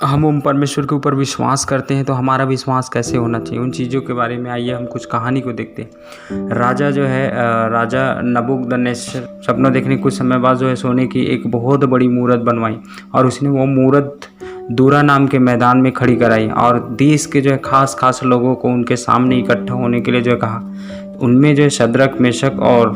हम उन परमेश्वर के ऊपर विश्वास करते हैं तो हमारा विश्वास कैसे होना चाहिए, उन चीज़ों के बारे में आइए हम कुछ कहानी को देखते हैं। राजा जो है राजा नबूकदनेस्सर सपना देखने कुछ समय बाद जो है सोने की एक बहुत बड़ी मूरत बनवाई और उसने वो मूरत दूरा नाम के मैदान में खड़ी कराई और देश के जो है खास लोगों को उनके सामने इकट्ठा होने के लिए जो है कहा। उनमें जो है शद्रक, मेशक और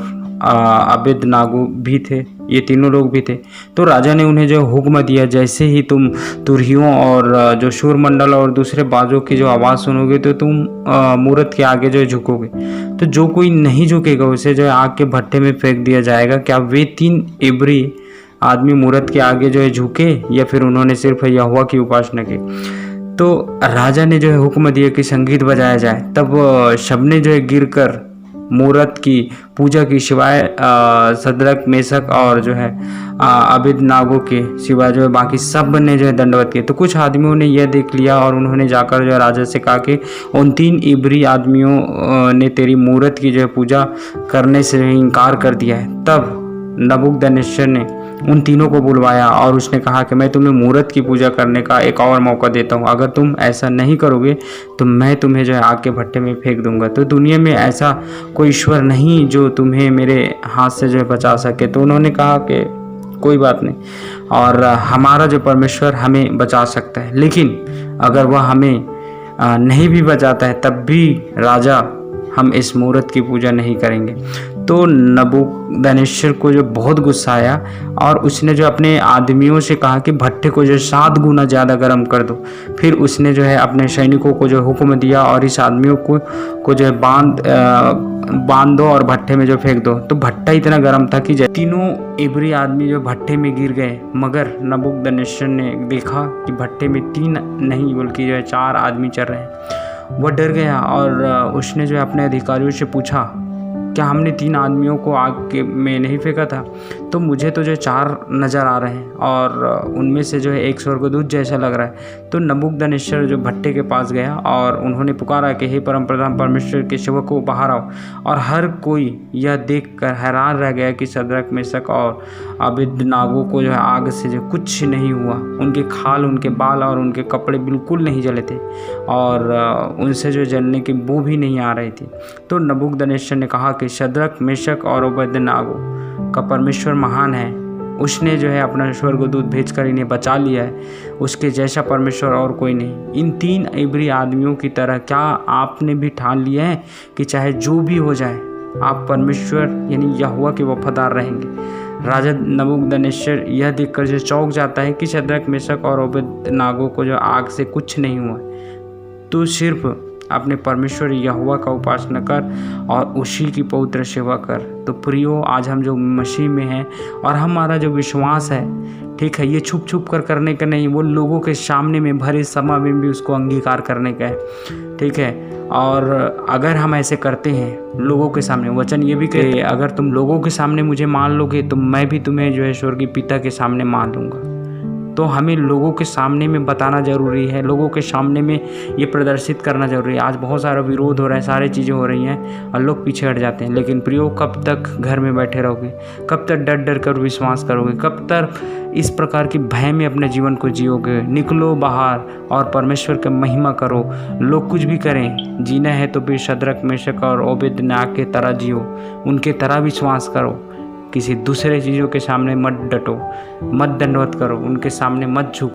अबेदनागो भी थे, ये तीनों लोग भी थे। तो राजा ने उन्हें जो हुक्म दिया, जैसे ही तुम तुरहियों और जो शूरमंडल और दूसरे बाजों की जो आवाज़ सुनोगे तो तुम मूरत के आगे जो है झुकोगे। तो जो कोई नहीं झुकेगा उसे जो है आग के भट्टे में फेंक दिया जाएगा। क्या वे 3 इब्री आदमी मूरत के आगे जो है झुके या फिर उन्होंने सिर्फ यहोवा की उपासना की? तो राजा ने जो है हुक्म दिया कि संगीत बजाया जाए। तब सबने जो है गिरकर मूरत की पूजा की, सिवाय शद्रक, मेशक और जो है अबेदनागो के सिवाय जो है बाकी सब ने जो है दंडवत किए। तो कुछ आदमियों ने यह देख लिया और उन्होंने जाकर जो है राजा से कहा कि उन 3 इब्री आदमियों ने तेरी मूरत की जो है पूजा करने से इनकार कर दिया है। तब नबूकदनेस्सर ने उन तीनों को बुलवाया और उसने कहा कि मैं तुम्हें मूरत की पूजा करने का एक और मौका देता हूँ। अगर तुम ऐसा नहीं करोगे तो मैं तुम्हें जो है आग के भट्टे में फेंक दूंगा। तो दुनिया में ऐसा कोई ईश्वर नहीं जो तुम्हें मेरे हाथ से जो है बचा सके। तो उन्होंने कहा कि कोई बात नहीं, और हमारा जो परमेश्वर हमें बचा सकता है, लेकिन अगर वह हमें नहीं भी बचाता है तब भी राजा हम इस मूरत की पूजा नहीं करेंगे। तो नबूकदनेस्सर को जो बहुत गुस्सा आया और उसने जो अपने आदमियों से कहा कि भट्टे को जो 7 गुना ज़्यादा गर्म कर दो। फिर उसने जो है अपने सैनिकों को जो हुक्म दिया और इस आदमियों को जो है बांध दो और भट्टे में जो फेंक दो। तो भट्टा इतना गर्म था कि तीनों इब्री आदमी जो भट्टे में गिर गए। मगर नबूकदनेस्सर ने देखा कि भट्टे में 3 नहीं बल्कि जो है 4 आदमी चल रहे हैं। वह डर गया और उसने जो है अपने अधिकारियों से पूछा, क्या हमने 3 आदमियों को आग में नहीं फेंका था? तो मुझे तो जो 4 नज़र आ रहे हैं और उनमें से जो है एक स्वर्गदूत जैसा लग रहा है। तो नबूकदनेस्सर जो भट्टे के पास गया और उन्होंने पुकारा कि हे परमप्रधान परमेश्वर के सेवकों, बाहर आओ। और हर कोई यह देखकर हैरान रह गया कि शद्रक, मेशक और अबेदनागो को जो है आग से जो कुछ नहीं हुआ। उनके खाल, उनके बाल और उनके कपड़े बिल्कुल नहीं जले थे और उनसे जो जलने की बू भी नहीं आ रही थी। तो नबूकदनेस्सर ने कहा कि शद्रक, मेशक और अबेदनागो का परमेश्वर महान है। उसने जो है अपना स्वर्गदूत भेजकर इन्हें बचा लिया है। उसके जैसा परमेश्वर और कोई नहीं। इन 3 इब्री आदमियों की तरह क्या आपने भी ठान लिया है कि चाहे जो भी हो जाए आप परमेश्वर यानी यहोवा के वफादार रहेंगे? राजा नबूकदनेस्सर यह देखकर जो चौंक जाता है कि शद्रक, मेशक और अबेदनागो को जो आग से कुछ नहीं हुआ। तो सिर्फ अपने परमेश्वर यहोवा का उपासना कर और उसी की पवित्र सेवा कर। तो प्रियो, आज हम जो मसीह में हैं और हमारा जो विश्वास है, ठीक है, ये छुप कर करने का नहीं, वो लोगों के सामने में भरे सभा में भी उसको अंगीकार करने का है, ठीक है। और अगर हम ऐसे करते हैं लोगों के सामने, वचन ये भी कहे अगर तुम लोगों के सामने मुझे मान लोगे तो मैं भी तुम्हें जो है स्वर्गीय पिता के सामने मान लूँगा। तो हमें लोगों के सामने में बताना ज़रूरी है, लोगों के सामने में ये प्रदर्शित करना ज़रूरी है। आज बहुत सारा विरोध हो रहा है, सारी चीज़ें हो रही हैं और लोग पीछे हट जाते हैं। लेकिन प्रियो, कब तक घर में बैठे रहोगे? कब तक डर कर विश्वास करोगे? कब तक इस प्रकार की भय में अपने जीवन को जियोगे? निकलो बाहर और परमेश्वर की महिमा करो। लोग कुछ भी करें, जीना है तो भी शद्रक, मेशक और अबेदनागो के तरह जियो, उनके तरह विश्वास करो। किसी दूसरे चीज़ों के सामने मत डटो, मत दंडवत करो, उनके सामने मत झुको।